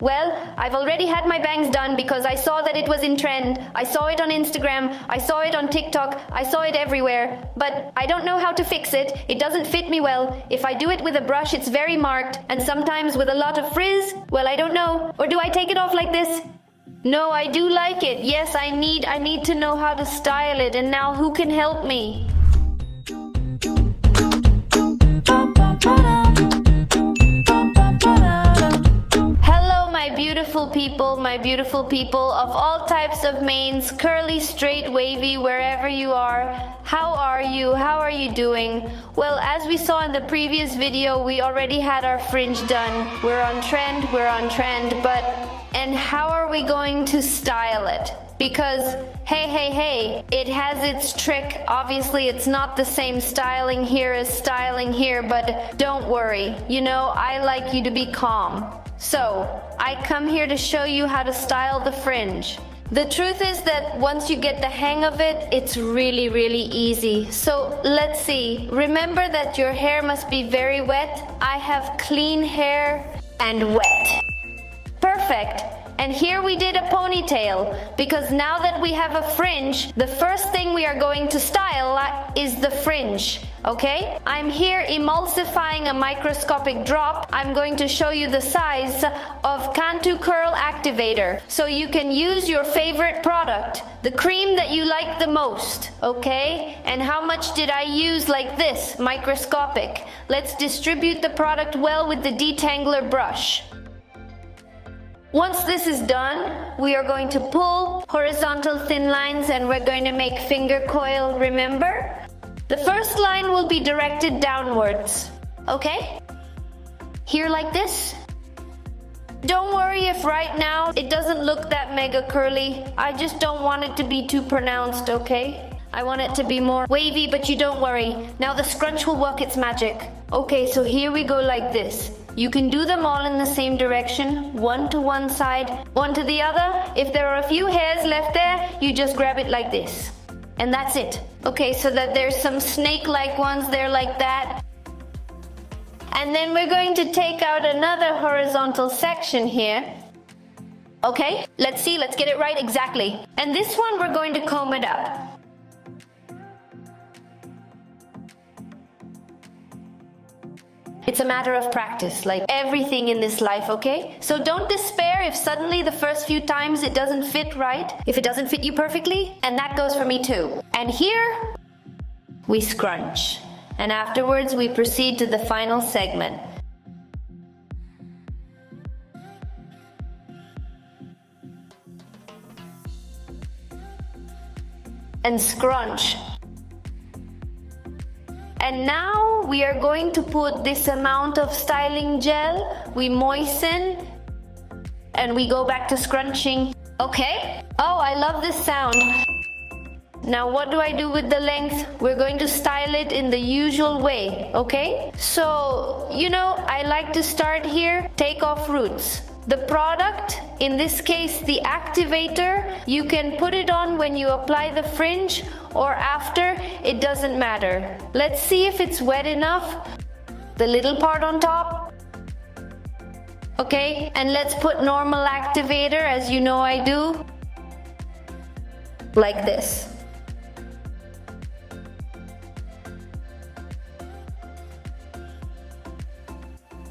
Well, I've already had my bangs done because I saw that it was in trend. I saw it on Instagram, I saw it on TikTok, I saw it everywhere. But I don't know how to fix it. It doesn't fit me well. If I do it with a brush, it's very marked, and sometimes with a lot of frizz. Well, I don't know. Or do I take it off like this? No, I do like it. Yes, I need to know how to style it, and now who can help me? My beautiful people of all types of manes, curly, straight, wavy, wherever you are. How are you? How are you doing? Well, as we saw in the previous video, we already had our fringe done. We're on trend, and how are we going to style it? Because, hey, it has its trick. Obviously, it's not the same styling here as styling here, but don't worry. You know, I like you to be calm. So, I come here to show you how to style the fringe. The truth is that once you get the hang of it, it's really easy. So, let's see. Remember that your hair must be very wet. I have clean hair and wet. Perfect. And here we did a ponytail, because now that we have a fringe, the first thing we are going to style is the fringe, okay? I'm here emulsifying a microscopic drop. I'm going to show you the size of Cantu Curl Activator, so you can use your favorite product, the cream that you like the most, okay? And how much did I use like this, microscopic? Let's distribute the product well with the detangler brush. Once this is done, we are going to pull horizontal thin lines and we're going to make finger coil, remember? The first line will be directed downwards, okay? Here like this. Don't worry if right now it doesn't look that mega curly. I just don't want it to be too pronounced, okay? I want it to be more wavy, but you don't worry. Now the scrunch will work its magic. Okay, so here we go like this. You can do them all in the same direction, one to one side, one to the other. If there are a few hairs left there, you just grab it like this. And that's it. Okay, so that there's some snake-like ones there like that. And then we're going to take out another horizontal section here. Okay, let's see, let's get it right exactly. And this one, we're going to comb it up. It's a matter of practice, like everything in this life, okay? So don't despair if suddenly the first few times it doesn't fit right, if it doesn't fit you perfectly, and that goes for me too. And here, we scrunch. And afterwards, we proceed to the final segment. And scrunch. And now we are going to put this amount of styling gel, we moisten, and we go back to scrunching. Okay? Oh, I love this sound. Now what do I do with the length? We're going to style it in the usual way, okay? So, you know, I like to start here, take off roots. The product, in this case the activator, you can put it on when you apply the fringe or after, it doesn't matter. Let's see if it's wet enough. The little part on top. Okay, and let's put normal activator, as you know I do. Like this.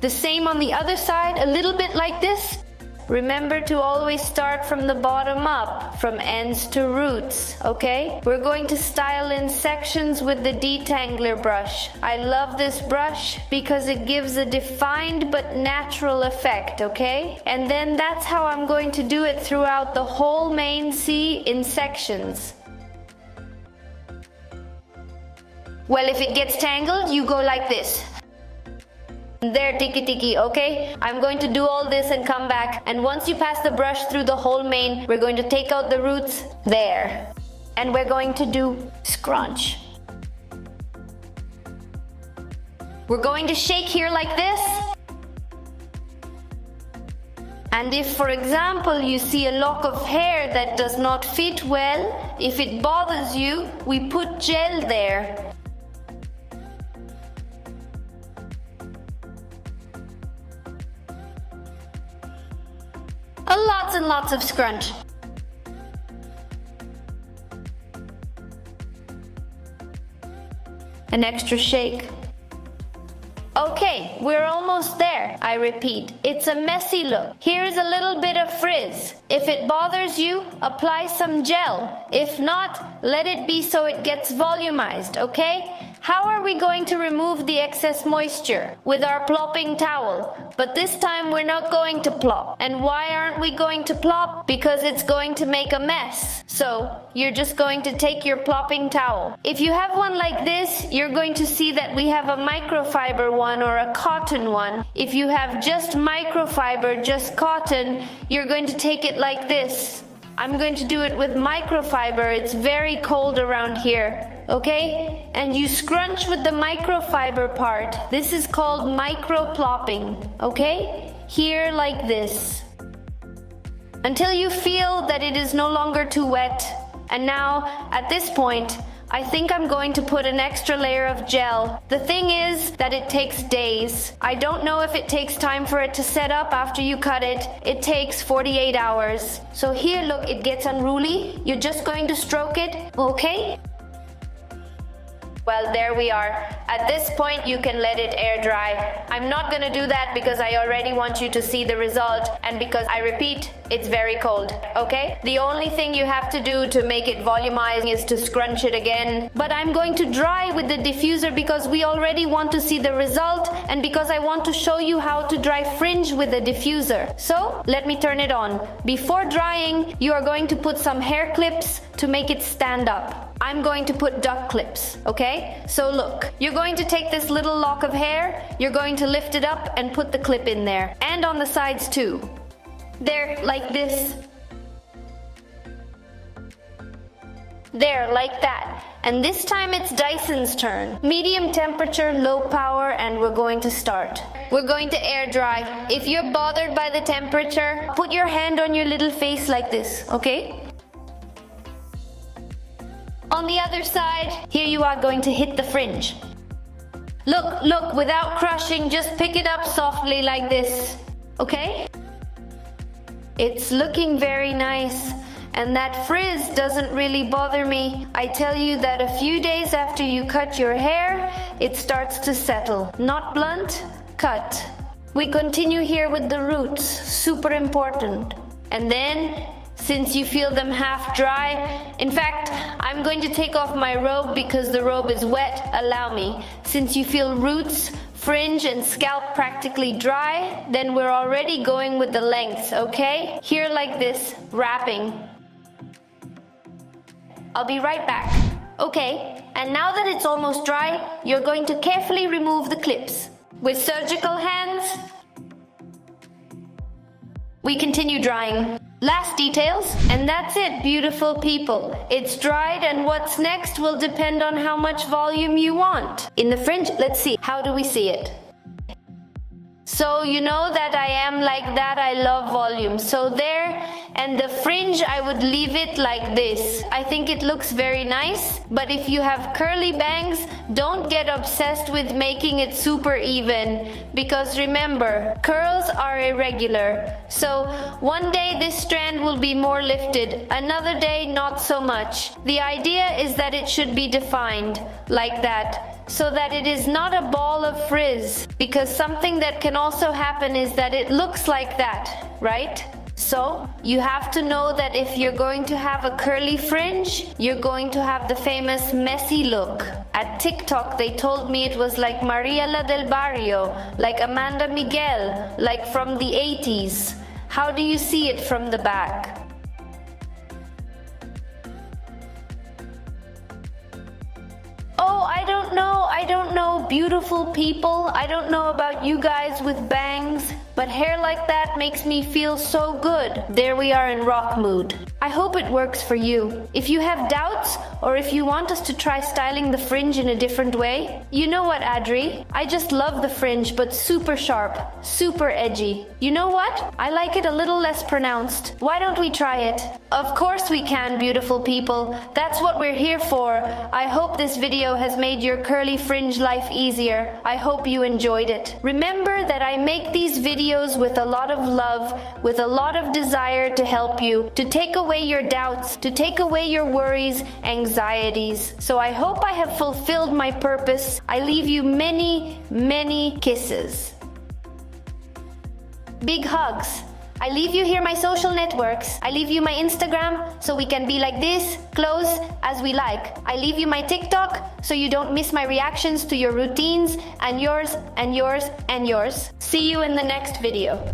The same on the other side, a little bit like this. Remember to always start from the bottom up, from ends to roots, okay? We're going to style in sections with the detangler brush. I love this brush because it gives a defined but natural effect, okay? And then that's how I'm going to do it throughout the whole main C in sections. Well, if it gets tangled, you go like this. There, tiki, okay? I'm going to do all this and come back. And once you pass the brush through the whole mane, we're going to take out the roots there. And we're going to do scrunch. We're going to shake here like this. And if, for example, you see a lock of hair that does not fit well, if it bothers you, we put gel there. Lots and lots of scrunch. An extra shake. Okay, we're almost there. I repeat, it's a messy look. Here's a little bit of frizz. If it bothers you, apply some gel. If not, let it be so it gets volumized, okay? How are we going to remove the excess moisture? With our plopping towel. But this time we're not going to plop. And why aren't we going to plop? Because it's going to make a mess. So, you're just going to take your plopping towel. If you have one like this, you're going to see that we have a microfiber one or a cotton one. If you have just microfiber, just cotton, you're going to take it like this. I'm going to do it with microfiber. It's very cold around here. Okay? And you scrunch with the microfiber part. This is called micro plopping. Okay? Here like this. Until you feel that it is no longer too wet. And now, at this point, I think I'm going to put an extra layer of gel. The thing is that it takes days. I don't know if it takes time for it to set up after you cut it. It takes 48 hours. So here, look, it gets unruly. You're just going to stroke it, okay? Well, there we are. At this point, you can let it air dry. I'm not gonna do that because I already want you to see the result and because I repeat, it's very cold, okay? The only thing you have to do to make it volumized is to scrunch it again. But I'm going to dry with the diffuser because we already want to see the result and because I want to show you how to dry fringe with the diffuser. So, let me turn it on. Before drying, you are going to put some hair clips to make it stand up. I'm going to put duck clips, okay? So look, you're going to take this little lock of hair, you're going to lift it up and put the clip in there. And on the sides too. There, like this. There, like that. And this time it's Dyson's turn. Medium temperature, low power, and we're going to start. We're going to air dry. If you're bothered by the temperature, put your hand on your little face like this, okay? On the other side, here you are going to hit the fringe. Look, without crushing, just pick it up softly like this, okay? It's looking very nice, and that frizz doesn't really bother me. I tell you that a few days after you cut your hair, it starts to settle. Not blunt, cut. We continue here with the roots, super important. And then, since you feel them half dry, in fact, I'm going to take off my robe because the robe is wet, allow me. Since you feel roots, fringe and scalp practically dry, then we're already going with the lengths, okay? Here like this, wrapping. I'll be right back. Okay, and now that it's almost dry, you're going to carefully remove the clips. With surgical hands, we continue drying. Last details, and that's it, beautiful people. It's dried, and what's next will depend on how much volume you want. In the fringe, let's see, how do we see it? So you know that I am like that, I love volume. So there, and the fringe, I would leave it like this. I think it looks very nice, but if you have curly bangs, don't get obsessed with making it super even. Because remember, curls are irregular. So one day this strand will be more lifted, another day not so much. The idea is that it should be defined, like that. So that it is not a ball of frizz, because something that can also happen is that it looks like that, right? So, you have to know that if you're going to have a curly fringe, you're going to have the famous messy look. At TikTok, they told me it was like Mariela del Barrio, like Amanda Miguel, like from the 80s. How do you see it from the back? Oh, I don't know, beautiful people. I don't know about you guys with bangs, but hair like that makes me feel so good. There we are in rock mood. I hope it works for you. If you have doubts, or if you want us to try styling the fringe in a different way, you know what, Adri? I just love the fringe, but super sharp, super edgy. You know what? I like it a little less pronounced. Why don't we try it? Of course we can, beautiful people. That's what we're here for. I hope this video has made your curly fringe life easier. I hope you enjoyed it. Remember that I make these videos with a lot of love, with a lot of desire to help you, to take away your doubts, to take away your worries, anxieties. So I hope I have fulfilled my purpose. I leave you many, many kisses. Big hugs. I leave you here my social networks. I leave you my Instagram so we can be like this, close as we like. I leave you my TikTok so you don't miss my reactions to your routines and yours and yours and yours. See you in the next video.